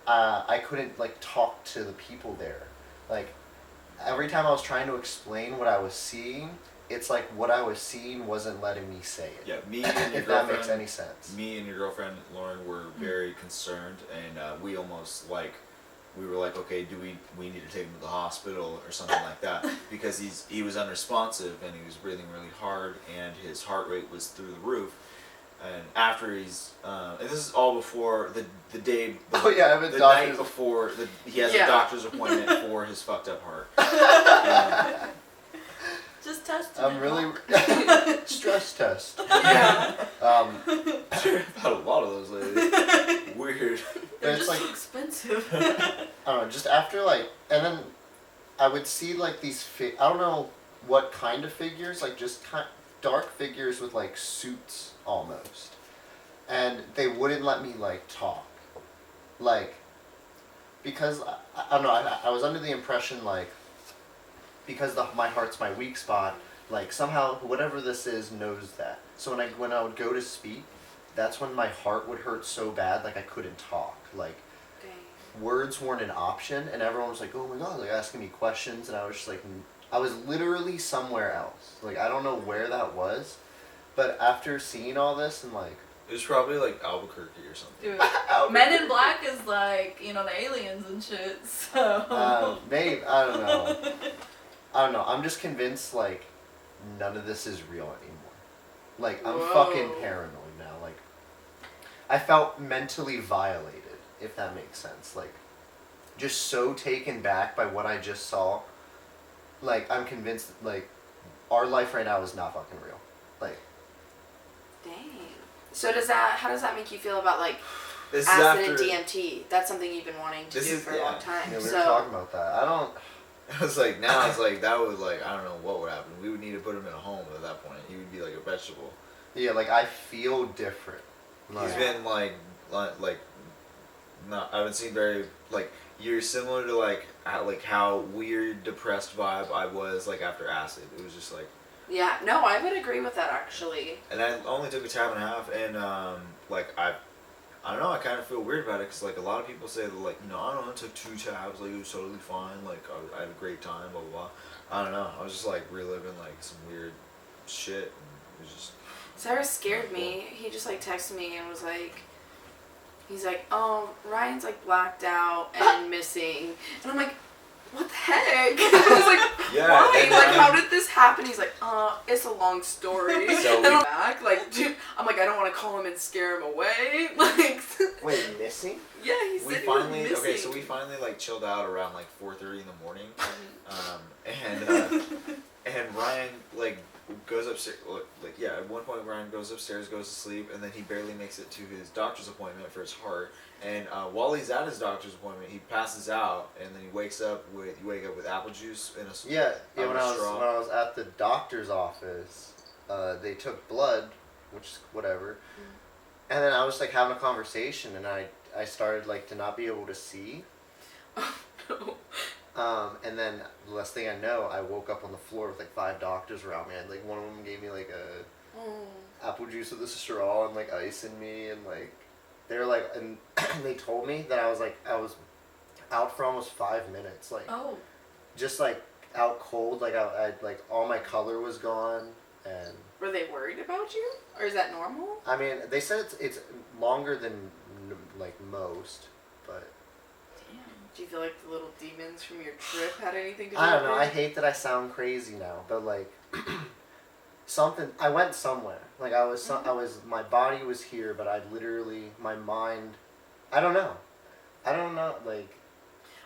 I couldn't like talk to the people there. Like every time I was trying to explain what I was seeing, it's like what I was seeing wasn't letting me say it. Yeah, me and your if that girlfriend. makes any sense. Me and your girlfriend Lauren were very concerned, and we almost like. We were like, okay, do we need to take him to the hospital or something like that, because he was unresponsive and he was breathing really hard and his heart rate was through the roof. And after and this is all before the day. Oh yeah, I have a the doctor's night before he has Yeah. a doctor's appointment for his fucked up heart. Just testing. I'm it really out. stress test. Yeah. I've had a lot of those lately. Weird. They're It's just like- so expensive. I don't know, just after like, and then I would see like these, I don't know what kind of figures, like just dark figures with like suits almost. And they wouldn't let me like talk. Like, because, I don't know, I was under the impression like, because my heart's my weak spot, like somehow whatever this is knows that. So when I would go to speak, that's when my heart would hurt so bad, like I couldn't talk. Like, Dang. words weren't an option, and everyone was like, oh my god, like asking me questions, and I was just like, I was literally somewhere else. Like, I don't know where that was, but after seeing all this and like, It was probably like Albuquerque or something. Dude, Men in Black is like, the aliens and shit, so. maybe, I don't know. I'm just convinced like none of this is real anymore. Like, I'm Whoa. fucking paranoid now. Like, I felt mentally violated, if that makes sense. Like, just so taken back by what I just saw. Like, I'm convinced that, like, our life right now is not fucking real. Like, Dang. So how does that make you feel about like This acid is and after. DMT? That's something you've been wanting to This do is- for a yeah. long time. we were So talking about that. I don't. I was like, now it's like that would like I don't know what would happen. We would need to put him in a home at that point. He would be like a vegetable. Yeah, like, I feel different. Like, He's been like not. I haven't seen very like you're similar to like how weird depressed vibe I was like after acid. It was just like, yeah, no, I would agree with that actually. and I only took a tab and a half, and like I don't know. I kind of feel weird about it because like a lot of people say that like I don't know. I took 2 tabs, like it was totally fine. Like I had a great time, blah blah blah. I don't know. I was just like reliving like some weird shit. And it was just. Cyrus scared me. He just like texted me and was like, he's like, oh, Ryan's like blacked out and missing, and I'm like, what the heck? I was like, Yeah, why? and Like, Ryan- how did this happen? He's like, it's a long story. So and I'm back, like, dude, I'm like, I don't want to call him and scare him away. Like, wait, missing? yeah, he We said finally he was missing. okay, so we finally like chilled out around like 4:30 in the morning, and Ryan like goes upstairs. Like yeah, at one point Ryan goes upstairs, goes to sleep, and then he barely makes it to his doctor's appointment for his heart. And while he's at his doctor's appointment, he passes out, and then you wake up with apple juice in a Yeah, on when a I straw. was at the doctor's office, they took blood, which is whatever, and then I was like having a conversation, and I started like to not be able to see, No. and then the last thing I know, I woke up on the floor with like 5 doctors around me, and like one of them gave me like a Oh. apple juice with a straw and like ice in me, and like they were like, and they told me that I was out for almost 5 minutes, like Oh. just like out cold, like I like all my color was gone, and Were they worried about you, or is that normal? I mean they said it's longer than like most, but Damn. Do you feel like the little demons feelings from your trip had anything to do I don't with know. it? I hate that I sound crazy now, but like something. I went somewhere. Like I was. My body was here, but I literally, my mind. I don't know. Like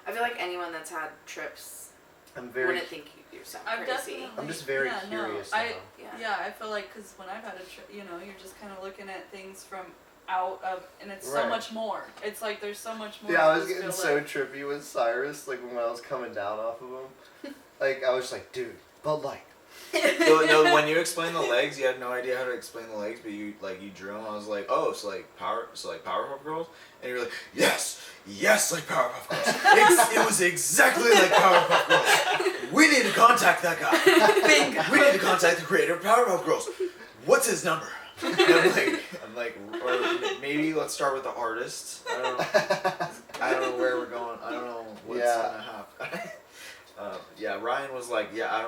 I feel like anyone that's had trips I'm very. wouldn't think you sound I've crazy. definitely. I'm just very yeah, curious No, now. Yeah, I feel like because when I've had a trip, you know, you're just kind of looking at things from out of, and it's so Right. much more. It's like there's so much more. Yeah, I you was just getting feel so like- trippy with Cyrus, like when I was coming down off of him. Like I was just like, dude, but like. No, when you explained the legs, you had no idea how to explain the legs, but you drew them. I was like, oh, it's like Powerpuff Girls, and you're like, yes, like Powerpuff Girls. It was exactly like Powerpuff Girls. We need to contact that guy. We need to contact the creator of Powerpuff Girls. What's his number? And I'm like, or maybe let's start with the artist. I don't know where we're going. I don't know what's gonna happen. Yeah, Ryan was like, I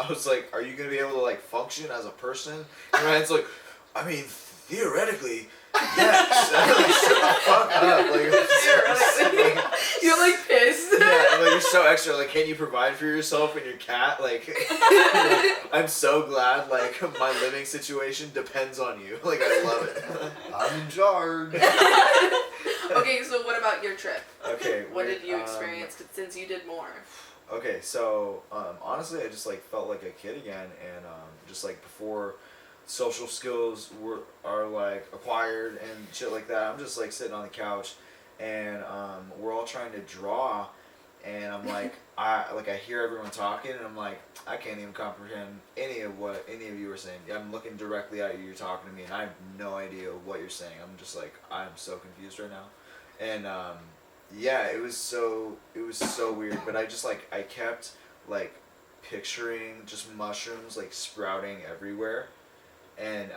was like, are you going to be able to, like, function as a person? And Ryan's like, I mean, theoretically, yes. I'm like, shut the fuck up. Like, Theoretically. You're like pissed. yeah, like, you're so extra. Like, can you provide for yourself and your cat? Like, I'm so glad, like, my living situation depends on you. Like, I love it. I'm in charge. Okay, so what about your trip? Okay. What did you experience? 'Cause since you did more. Okay, so honestly, I just like felt like a kid again, and just like before social skills are like acquired and shit like that. I'm just like sitting on the couch, and we're all trying to draw, and I'm like, I hear everyone talking, and I'm like, I can't even comprehend any of what any of you are saying. I'm looking directly at you, you're talking to me, and I have no idea what you're saying. I'm just like, I'm so confused right now, and yeah, it was so weird, but I kept like picturing just mushrooms like sprouting everywhere, and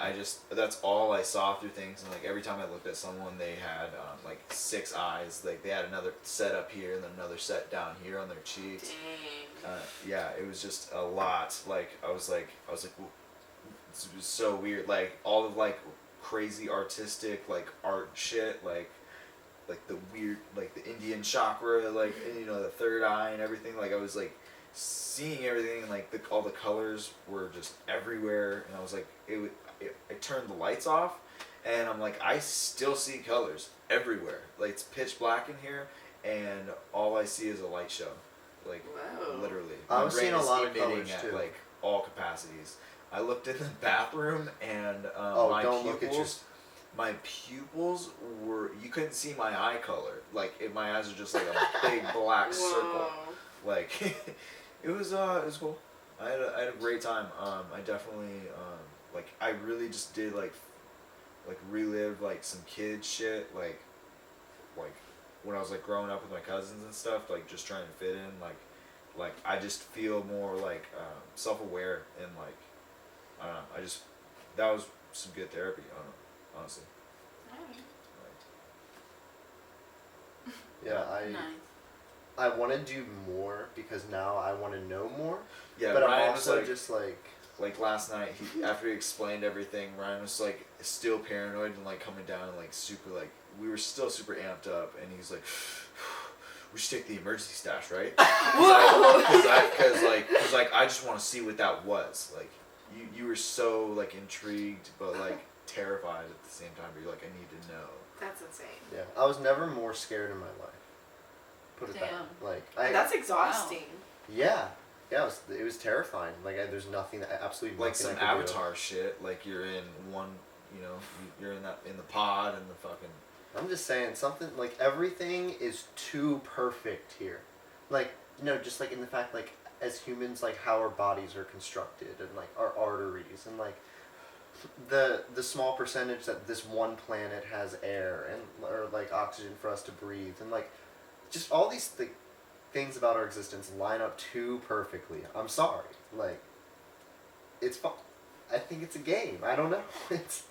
that's all I saw through things. And like every time I looked at someone, they had like 6 eyes, like they had another set up here and then another set down here on their cheeks. Dang. Yeah, it was just a lot. Like I was like well, it was so weird, like all of like crazy artistic like art shit, like the weird, like the Indian chakra, like, and, you know, the third eye and everything. Like I was like seeing everything, and like all the colors were just everywhere, and I was like, I turned the lights off, and I'm like, I still see colors everywhere. Like it's pitch black in here, and all I see is a light show, like Wow. literally. I My was brain seeing a is lot of emitting colors, at too. like all capacities. I looked in the bathroom, and my don't look at pupils. My pupils were, you couldn't see my eye color. Like, my eyes are just like a big black circle. Whoa. Like, it was cool. I had a great time. I definitely, like, I really just did, like relive, like, some kid shit. Like, when I was, like, growing up with my cousins and stuff, like, just trying to fit in. Like I just feel more, like, self-aware and, like, I don't know. That was some good therapy, honestly. Yeah, Nice. I want to do more because now I want to know more. Yeah, But Ryan I'm was also like, just like last night, after he explained everything, Ryan was like still paranoid and like coming down and like super, like, we were still super amped up, and he's like, we should take the emergency stash, right? Because like I just want to see what that was. Like you were so like intrigued but like terrified at the same time, but you're like, I need to know. That's insane. yeah, I was never more scared in my life. Put it Damn. that like That's exhausting. yeah, it was terrifying. Like there's nothing that absolutely Like nothing some I could do. Avatar shit. Like you're in one, you know, you're in the pod and the fucking. I'm just saying something like everything is too perfect here, like just like in the fact like as humans like how our bodies are constructed and like our arteries and like the small percentage that this one planet has air and or like oxygen for us to breathe and like just all these things about our existence line up too perfectly. I'm sorry, like it's fun. I think it's a game. I don't know. It's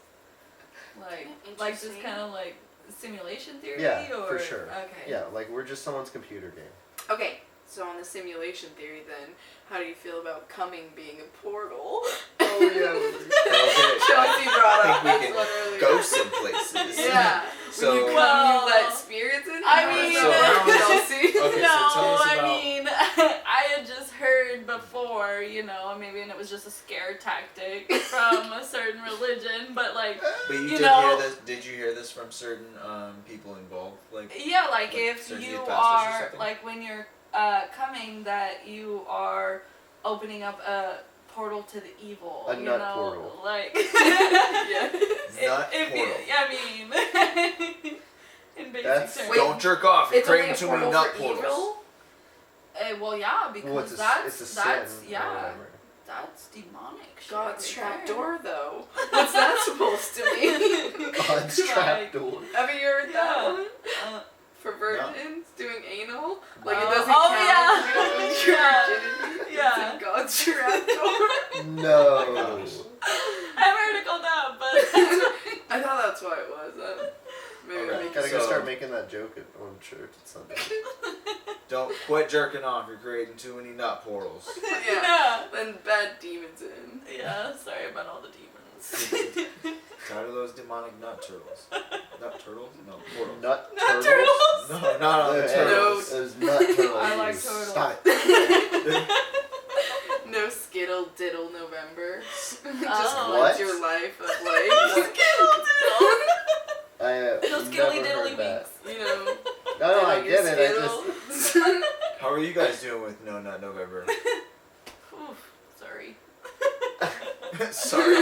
Like just Interesting. kind of like simulation theory, yeah, or for sure. Okay. Yeah, like we're just someone's computer game. Okay, so on the simulation theory then, how do you feel about coming being a portal? Oh yeah. Chelsea brought I up think we this can one earlier. go some places. Yeah. So when you come, Well, you let spirits in? I How mean- does that work, Chelsea? Okay, so tell us I about. mean, had just heard before, you know, maybe, and it was just a scare tactic from a certain religion, but like, But you, you did know, hear this? Did you hear this from certain people involved? Like yeah, like like if certain you youth pastors or are, something? like when you're coming, that you are opening up a portal to the evil. A you nut know? portal. Like, Yeah. Nut if portal. you, I mean, in basic That's- terms. Wait, Don't jerk off. You're It's only a creating too many portal nut for portals. evil? Well, yeah, because Well, it's a that's sin. yeah, Or whatever. that's demonic shit. God's right trap there. door, though. What's that supposed to mean? God's Like, trapdoor. Have you heard that Yeah. one? For virgins doing anal? Like it Oh, doesn't oh, count. yeah. You don't lose your Yeah. virginity. Yeah. It's in God's trap door. No. I haven't heard it called that, but I thought that's what it was. Maybe Okay. I'm making Gotta go So- start making that joke on church at Sunday. Don't quit jerking off. You're creating too many nut portals. Yeah. Then bad demons in. Yeah, sorry about all the demons. Tired of those demonic nut turtles. Nut turtles? No, portals. Nut Nut turtles? No, not on the Hey, turtles. Those nut turtles. I like you turtles. Stop it. No skittle diddle November. Just Oh. live What? your life of like, I have No skiddly never diddly heard that. winks. you know. No, I diddle your get it. I just Skittles. How are you guys doing with No Nut November? Oof, sorry. Sorry.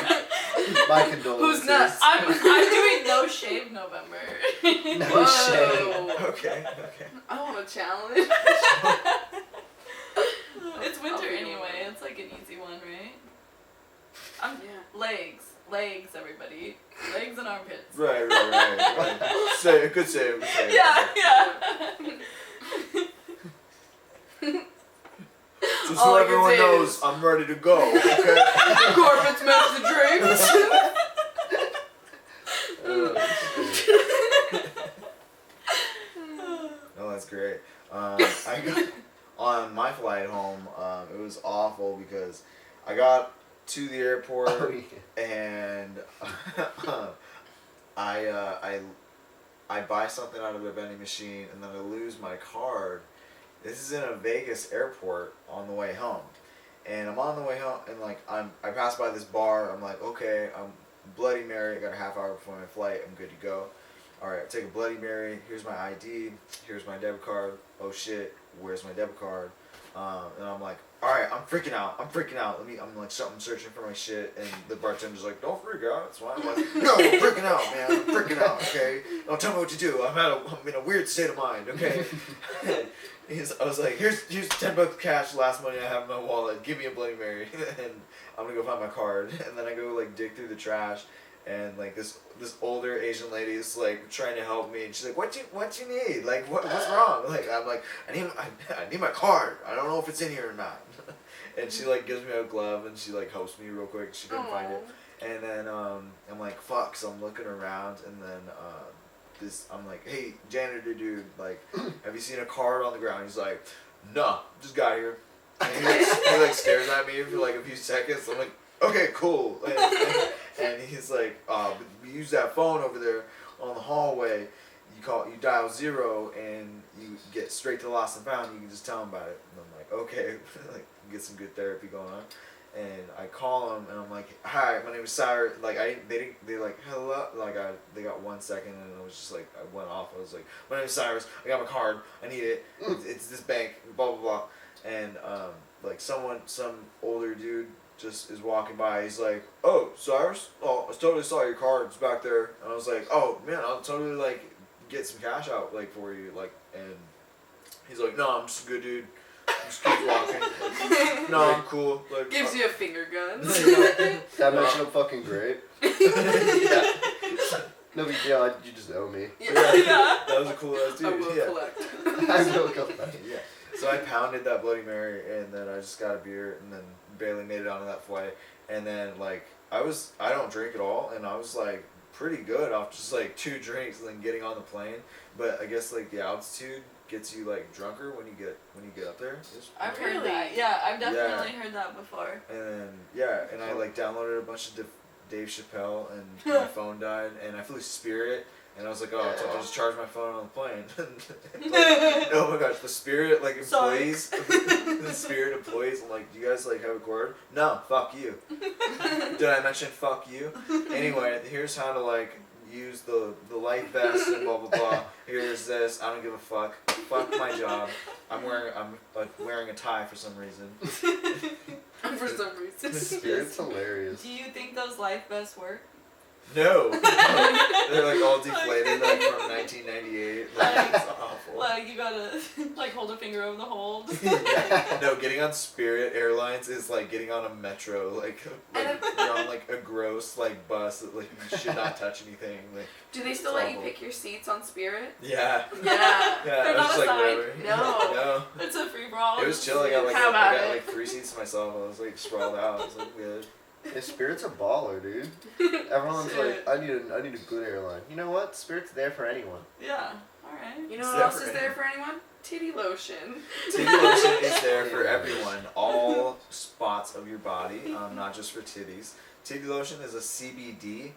my condolences. Who's nuts? I'm doing no shave November. No Whoa. shame. Okay, okay. I want a challenge. It's I'll winter be anyway. over. It's like an easy one, right? Yeah. Legs, everybody. Legs and armpits. Right. Say, good save. Good save. Yeah. Just All so I can everyone say knows, is- I'm ready to go. Okay. Carpets match the drapes. No, that's great. I got on my flight home. It was awful because I got to the airport Oh, yeah. and I buy something out of a vending machine and then I lose my card. This is in a Vegas airport on the way home, and I'm on the way home and like I pass by this bar. I'm like, okay, I'm Bloody Mary. I got a half hour before my flight. I'm good to go. All right, take a Bloody Mary. Here's my ID. Here's my debit card. Oh shit, where's my debit card? And I'm like, all right, I'm freaking out. I'm searching for my shit, and the bartender's like, don't freak out. It's fine. I'm like, no, I'm freaking out, man. I'm freaking out. Okay, don't tell me what to do. I'm in a weird state of mind. Okay. I was like, here's $10 cash, last money I have in my wallet. Give me a Bloody Mary, and I'm gonna go find my card. And then I go like dig through the trash, and like this older Asian lady is like trying to help me, and she's like, what you need? Like what's wrong? Like I'm like, I need my card. I don't know if it's in here or not. And she like gives me a glove and she like helps me real quick. She couldn't find it. And then I'm like, fuck. So I'm looking around, and then I'm like, hey, janitor dude, like, have you seen a card on the ground? He's like, no, just got here. And he like stares at me for like a few seconds. I'm like, okay, cool. And he's like, but we use that phone over there on the hallway. You dial 0 and you get straight to lost and found. You can just tell them about it. And I'm like, okay, like get some good therapy going on. And I call him and I'm like, hi, my name is Cyrus. Like they like hello. Like they got 1 second and I was just like I went off. I was like, my name is Cyrus. I got my card. I need it. It's this bank. Blah blah blah. And like some older dude just is walking by. He's like, oh, Cyrus. Oh, I totally saw your card. It's back there. And I was like, oh man, I'll totally like get some cash out like for you. Like, and he's like, no, I'm just a good dude. Just keep walking. No, I'm cool. Like, Gives you a finger gun. That makes you look fucking great. yeah. No big deal. You just owe me. Yeah, that was a cool ass dude. I will Yeah. collect. I will come back. Yeah. So I pounded that Bloody Mary, and then I just got a beer, and then barely made it onto that flight. And then like I don't drink at all, and I was like pretty good off just like 2 drinks and then getting on the plane. But I guess like the altitude gets you like drunker when you get up there. I've Really? heard that. Yeah, I've definitely heard that before. And then I like downloaded a bunch of Dave Chappelle, and my phone died, and I flew Spirit. And I was like, oh, I'll just charge my phone on the plane. Like, oh my gosh, the Spirit like employees, the Spirit employees. I'm like, do you guys like have a cord? No, fuck you. Did I mention fuck you? Anyway, here's how to like use the life vest and blah blah blah. Here's this. I don't give a fuck. Fuck my job. I'm like wearing a tie for some reason. For some reason. Spirit's hilarious. Do you think those life vests work? No. They're like all deflated like from 1998. Like, it's awful. Like you gotta like hold a finger over the hold. Yeah. No, getting on Spirit Airlines is like getting on a metro. Like you're on like a gross like bus that like you should not touch anything. Like. Do they still let you pick your seats on Spirit? Yeah. Yeah. Yeah. They're I was not just like assigned. whatever. No. No. It's a free for all. It was chill. I got like How about I got it? like 3 seats to myself. I was like sprawled out. I was like good. Yeah, Spirit's a baller, dude. Everyone's like, I need a good airline. You know what? Spirit's there for anyone. Yeah. All right. You know It's what there else for is there for anyone? Titty lotion. Titty lotion is there for everyone. All spots of your body, not just for titties. Titty lotion is a CBD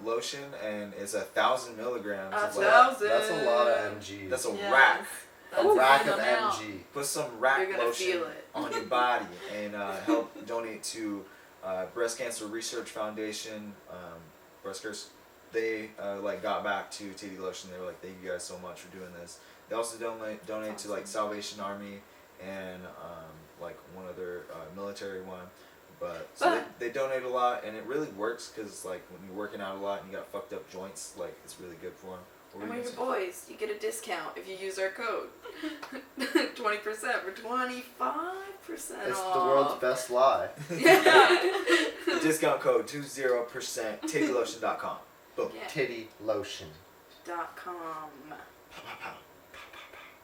lotion, and it's 1,000 milligrams. It's like- That's a lot of mg. That's a Yes. rack. That's a rack good of amount. mg. Put some rack You're gonna lotion feel it. on your body and help donate to Breast Cancer Research Foundation. Breast Cancer. They like got back to Titty Lotion. They were like, "Thank you guys so much for doing this." They also donate to like Salvation Army and like one other military one. But so they donate a lot, and it really works because like when you're working out a lot and you got fucked up joints, like it's really good for them. And we're your boys. You get a discount if you use our code. 20% for 25% It's off. the world's best lie. Yeah. Discount code 20%. TittyLotion.com. Boom. Yeah. Titty lotion. .com. Pow, pow, pow.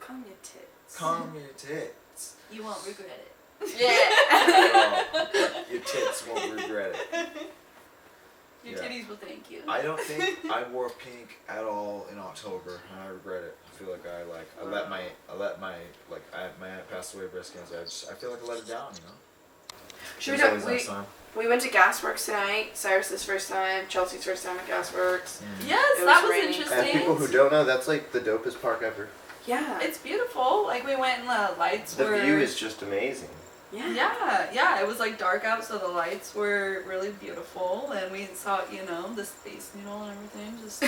Calm your tits. Calm your tits. You won't regret it. Yeah. Oh, your tits won't regret it. Your Yeah. titties will thank you. I don't think I wore pink at all in October, and I regret it. I feel like I let my aunt passed away of breast cancer. I feel like I let it down, you know. Should There's always we next time. We went to Gasworks tonight. Cyrus's first time. Chelsea's first time at Gasworks. Yes, It that was was raining. interesting. And people who don't know, that's like the dopest park ever. Yeah. It's beautiful. Like we went and the lights The were. view is just amazing. Yeah. It was like dark out, so the lights were really beautiful, and we saw, the Space Needle and everything. Just